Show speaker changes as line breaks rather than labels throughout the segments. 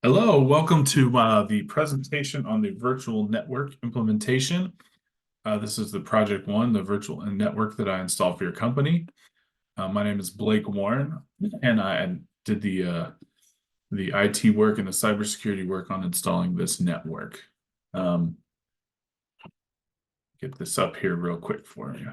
Hello, welcome to the presentation on the virtual network implementation. This is the project one, the virtual network that I installed for your company. My name is Blake Warren, and I did the IT work and the cybersecurity work on installing this network. Get this up here real quick for you.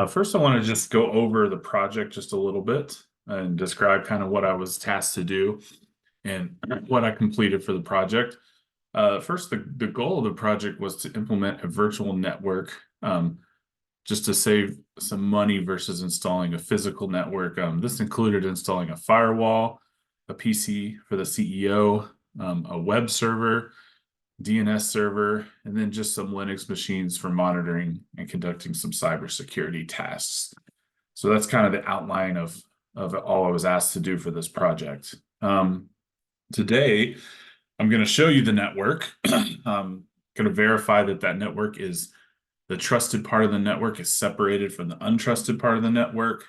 First, I want to just go over the project just a little bit and describe kind of what I was tasked to do and what I completed for the project. First, the goal of the project was to implement a virtual network, just to save some money versus installing a physical network. This included installing a firewall, a PC for the CEO, a web server, DNS server, and then just some Linux machines for monitoring and conducting some cybersecurity tasks. So that's kind of the outline of all I was asked to do for this project. Today, I'm going to show you the network. I'm going to verify that that network is the trusted part of the network is separated from the untrusted part of the network.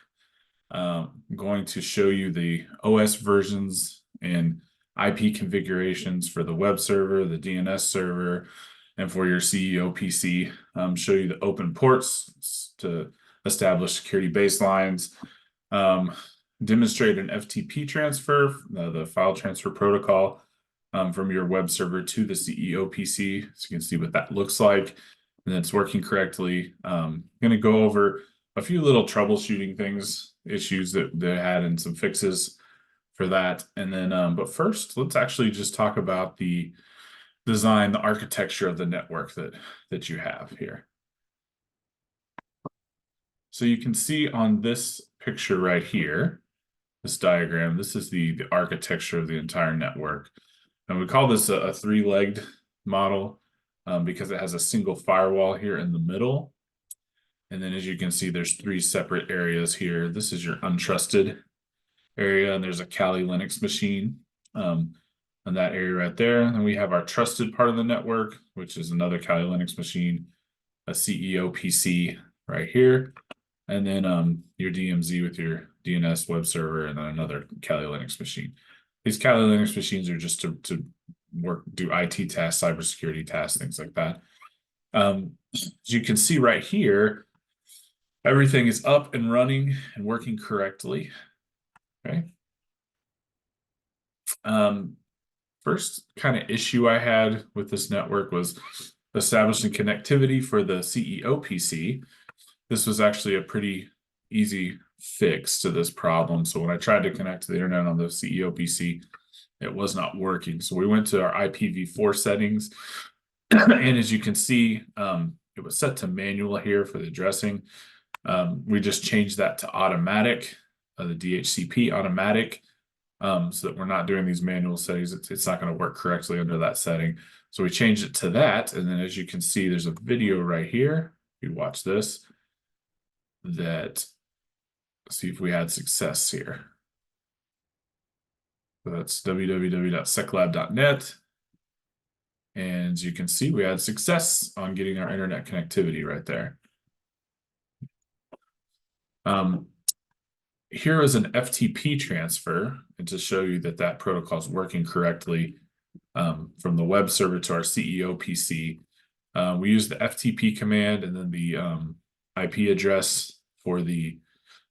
I'm going to show you the OS versions and IP configurations for the web server, the DNS server, and for your CEO PC. Show you the open ports to establish security baselines. Demonstrate an FTP transfer, the file transfer protocol, from your web server to the CEO PC. So you can see what that looks like, and it's working correctly. I'm going to go over a few little troubleshooting issues that they had, and some fixes for that. And then, but first, let's actually just talk about the design, the architecture of the network that you have here. So you can see on this picture right here, this diagram, this is the architecture of the entire network. And we call this a three-legged model because it has a single firewall here in the middle. And then as you can see, there's three separate areas here. This is your untrusted area, and there's a Kali Linux machine in that area right there. And then we have our trusted part of the network, which is another Kali Linux machine, a CEO PC right here, and then your DMZ with your DNS web server, and then another Kali Linux machine. These Kali Linux machines are just to do IT tasks, cybersecurity tasks, things like that. As you can see right here, everything is up and running and working correctly. Okay. First kind of issue I had with this network was establishing connectivity for the CEO PC. This was actually a pretty easy fix to this problem. So when I tried to connect to the internet on the CEO PC, it was not working. So we went to our IPv4 settings, and as you can see, it was set to manual here for the addressing. We just changed that to automatic, the DHCP automatic, so that we're not doing these manual settings. It's not going to work correctly under that setting. So we changed it to that. And then as you can see, there's a video right here. If you watch this, see if we had success here. So that's www.seclab.net. And as you can see, we had success on getting our internet connectivity right there. Here is an FTP transfer, and to show you that that protocol is working correctly from the web server to our CEO PC. We use the FTP command and then the IP address for the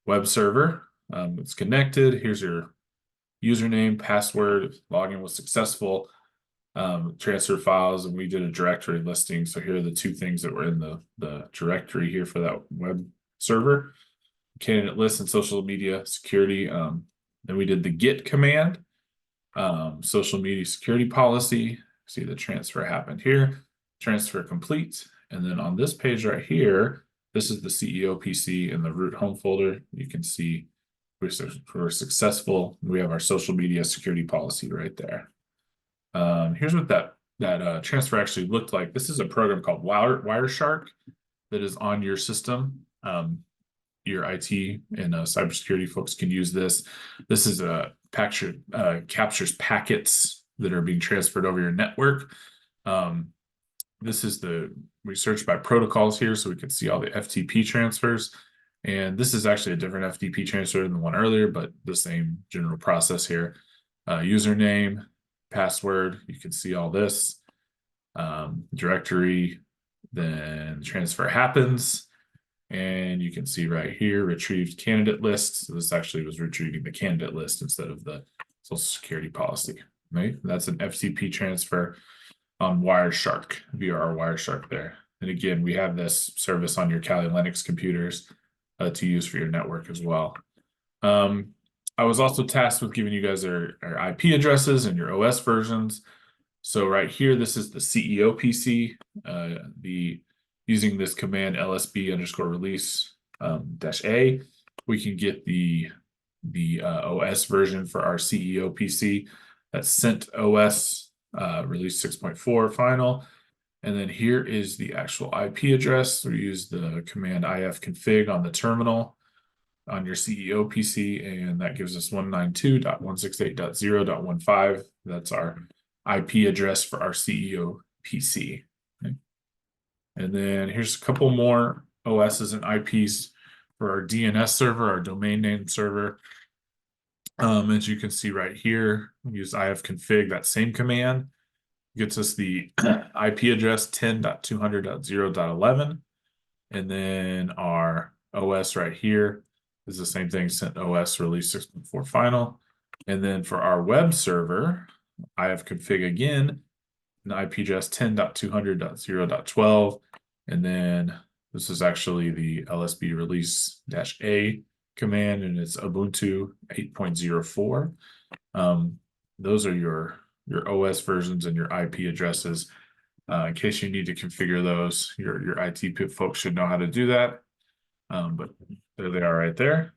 web server. It's connected. Here's your username, password. Login was successful. Transfer files, and we did a directory listing. So here are the two things that were in the directory here for that web server: candidate list and social media security. Then we did the git command, social media security policy. See the transfer happened here, transfer complete. And then on this page right here, this is the CEO PC in the root home folder. You can see we're successful. We have our social media security policy right there. Here's what that transfer actually looked like. This is a program called Wireshark that is on your system. Your IT and cybersecurity folks can use this. This is a captures packets that are being transferred over your network. This is we searched by protocols here, so we could see all the FTP transfers. And this is actually a different FTP transfer than the one earlier, but the same general process here. username, password. You can see all this. Directory, then transfer happens. And you can see right here, retrieved candidate list. So this actually was retrieving the candidate list instead of the Social Security policy, right? That's an FTP transfer on Wireshark, via our Wireshark there. And again, we have this service on your Kali Linux computers to use for your network as well. I was also tasked with giving you guys our IP addresses and your OS versions. So right here, this is the CEO PC. Using this command lsb_release -a, we can get the OS version for our CEO PC. That's CentOS release 6.4 final. And then here is the actual IP address. We use the command ifconfig on the terminal on your CEO PC, and that gives us 192.168.0.15. That's our IP address for our CEO PC. Okay. And then here's a couple more OSs and IPs for our DNS server, our domain name server. As you can see right here, we use ifconfig, that same command gets us the IP address 10.200.0.11. And then our OS right here is the same thing, CentOS release 6.4 final. And then for our web server, ifconfig again, an IP address 10.200.0.12. And then this is actually the LSB release -a command, and it's Ubuntu 8.04. Those are your OS versions and your IP addresses. In case you need to configure those, your IT folks should know how to do that. But there they are right there.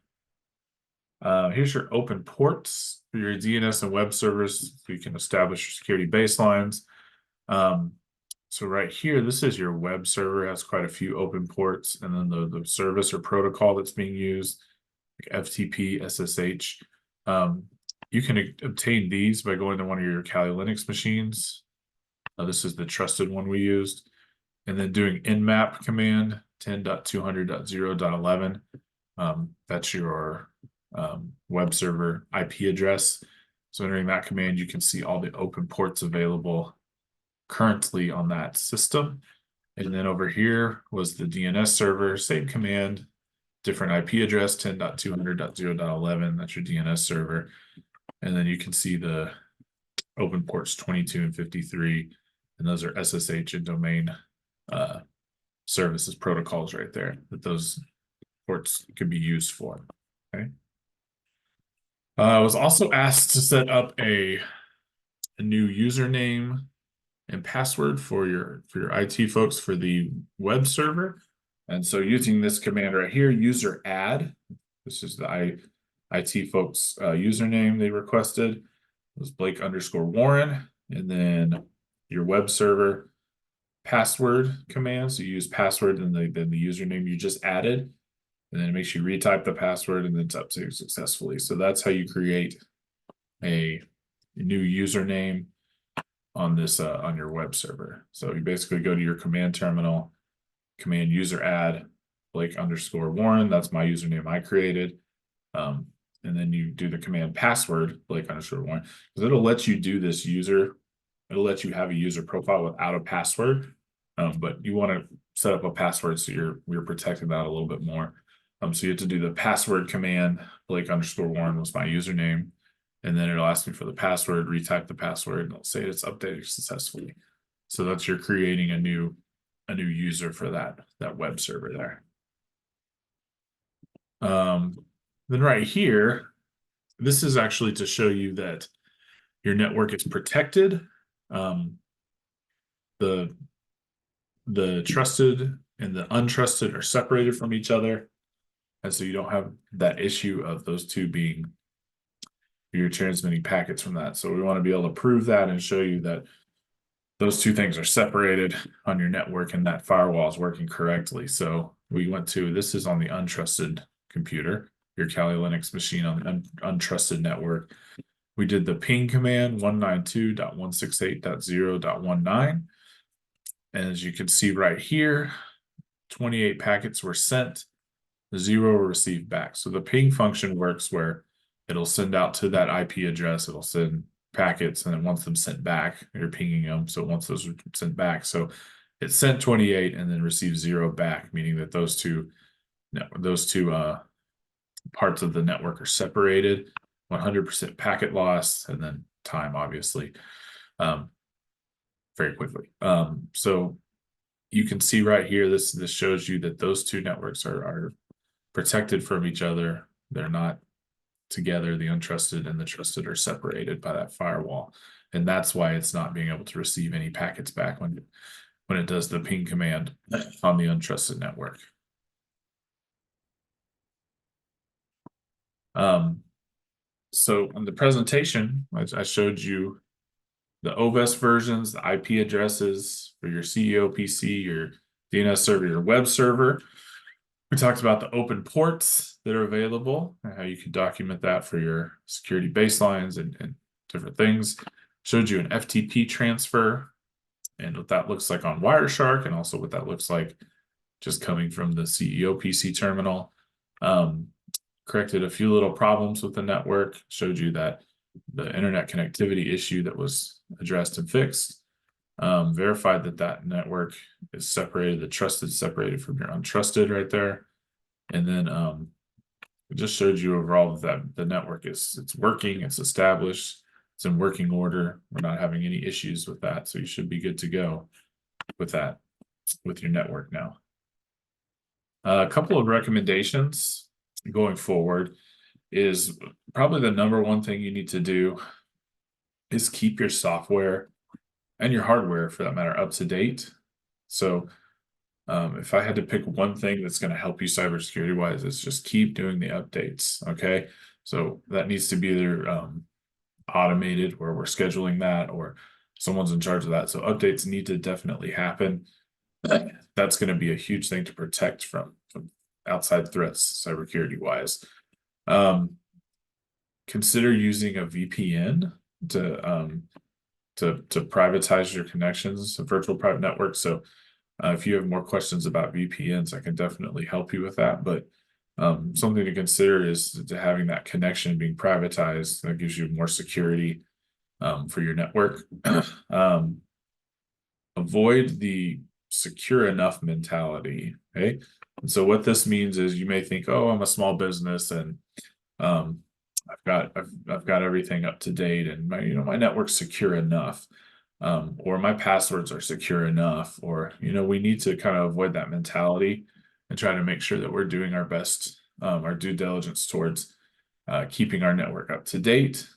Here's your open ports for your DNS and web servers, so you can establish your security baselines. So right here, this is your web server, has quite a few open ports, and then the service or protocol that's being used, like FTP, SSH. You can obtain these by going to one of your Kali Linux machines. This is the trusted one we used. And then doing nmap command 10.200.0.11. That's your web server IP address. So entering that command, you can see all the open ports available currently on that system. And then over here was the DNS server, same command, different IP address 10.200.0.11. That's your DNS server. And then you can see the open ports 22 and 53. And those are SSH and domain services protocols right there that those ports could be used for. Okay. I was also asked to set up a new username and password for your IT folks for the web server. And so using this command right here, user add, this is the IT folks username they requested. It was Blake_Warren, and then your web server password command. So you use password and then the username you just added, and then it makes you retype the password, and then it's updated successfully. So that's how you create a new username on this on your web server. So you basically go to your command terminal, command user add Blake_Warren. That's my username I created. And then you do the command password Blake_Warren, because it'll let you do this user. It'll let you have a user profile without a password. But you want to set up a password so you're protecting that a little bit more. So you have to do the password command, Blake_Warren was my username. And then it'll ask me for the password, retype the password, and it'll say it's updated successfully. So that's you're creating a new user for that web server there. Then right here, this is actually to show you that your network is protected. The trusted and the untrusted are separated from each other. And so you don't have that issue of those two being, you're transmitting packets from that. So we want to be able to prove that and show you that those two things are separated on your network and that firewall is working correctly. So we went to, this is on the untrusted computer, your Kali Linux machine on the untrusted network. We did the ping command 192.168.0.19. And as you can see right here, 28 packets were sent, 0 were received back. So the ping function works where it'll send out to that IP address, it'll send packets, and then once them sent back, you're pinging them. So once those are sent back, so it sent 28 and then received 0 back, meaning that those two parts of the network are separated, 100% packet loss, and then time, obviously, very quickly. So you can see right here, this shows you that those two networks are protected from each other. They're not together. The untrusted and the trusted are separated by that firewall. And that's why it's not being able to receive any packets back when it does the ping command on the untrusted network. So on the presentation, I showed you the OVS versions, the IP addresses for your CEO PC, your DNS server, your web server. We talked about the open ports that are available and how you can document that for your security baselines and different things. Showed you an FTP transfer and what that looks like on Wireshark, and also what that looks like just coming from the CEO PC terminal. Corrected a few little problems with the network, showed you that the internet connectivity issue that was addressed and fixed, verified that network is separated, the trusted separated from your untrusted right there. And then it just showed you overall that the network it's working, it's established, it's in working order. We're not having any issues with that. So you should be good to go with that, with your network now. A couple of recommendations going forward is probably the number one thing you need to do is keep your software and your hardware, for that matter, up to date. So if I had to pick one thing that's going to help you cybersecurity wise, it's just keep doing the updates. Okay. So that needs to be either automated, where we're scheduling that, or someone's in charge of that. So updates need to definitely happen. That's going to be a huge thing to protect from outside threats, cybersecurity wise. Consider using a VPN to privatize your connections, a virtual private network. So if you have more questions about VPNs, I can definitely help you with that. But something to consider is to having that connection being privatized. That gives you more security for your network. Avoid the secure enough mentality. Okay. And so what this means is you may think, oh, I'm a small business and I've got everything up to date, and my network's secure enough, or my passwords are secure enough, or we need to kind of avoid that mentality and try to make sure that we're doing our best, our due diligence towards keeping our network up to date,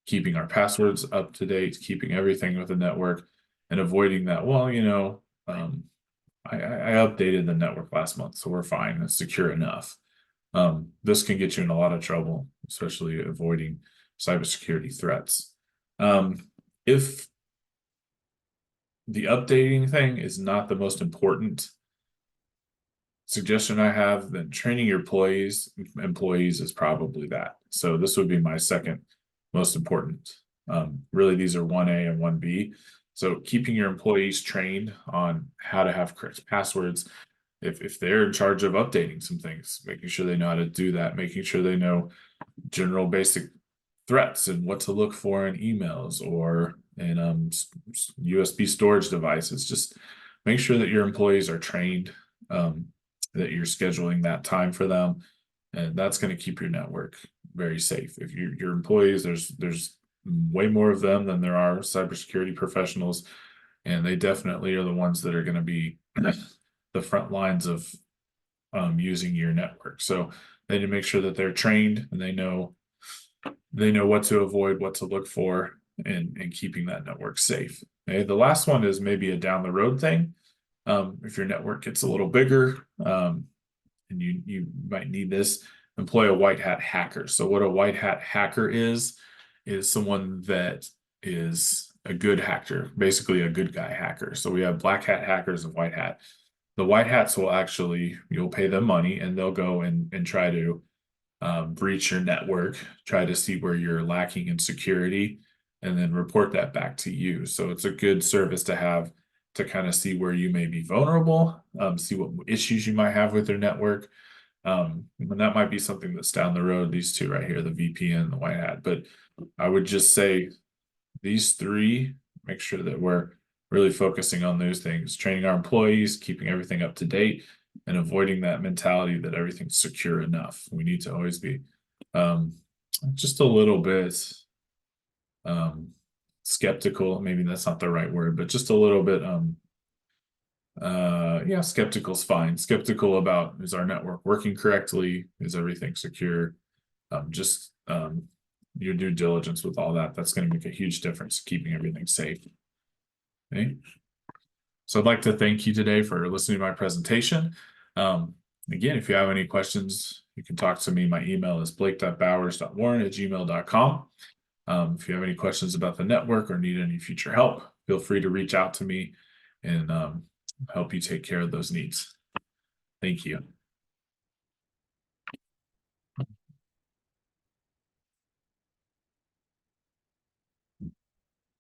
keeping our passwords up to date, keeping everything with the network, and avoiding that. Well, I updated the network last month, so we're fine. It's secure enough. This can get you in a lot of trouble, especially avoiding cybersecurity threats. If the updating thing is not the most important suggestion I have, then training your employees is probably that. So this would be my second most important. Really, these are 1A and 1B. So keeping your employees trained on how to have correct passwords, if they're in charge of updating some things, making sure they know how to do that, making sure they know general basic threats and what to look for in emails or in USB storage devices. Just make sure that your employees are trained, that you're scheduling that time for them, and that's going to keep your network very safe. If your employees, there's way more of them than there are cybersecurity professionals, and they definitely are the ones that are going to be the front lines of using your network. So they need to make sure that they're trained and they know what to avoid, what to look for, and keeping that network safe. Okay, the last one is maybe a down the road thing. If your network gets a little bigger, and you might need this, employ a white hat hacker. So what a white hat hacker is someone that is a good hacker, basically a good guy hacker. So we have black hat hackers and white hat. The white hats you'll pay them money and they'll go and try to breach your network, try to see where you're lacking in security, and then report that back to you. So it's a good service to have to kind of see where you may be vulnerable, see what issues you might have with your network, And that might be something that's down the road, these two right here, the VPN and the white hat. But I would just say these three, make sure that we're really focusing on those things, training our employees, keeping everything up to date, and avoiding that mentality that everything's secure enough. We need to always be just a little bit skeptical. Maybe that's not the right word, but just a little bit yeah, skeptical's fine. Skeptical about, is our network working correctly? Is everything secure? Just your due diligence with all that. That's going to make a huge difference keeping everything safe. Okay. So I'd like to thank you today for listening to my presentation. Again, if you have any questions, you can talk to me. My email is blake.bowers.warren@gmail.com. If you have any questions about the network or need any future help, feel free to reach out to me and help you take care of those needs. Thank you.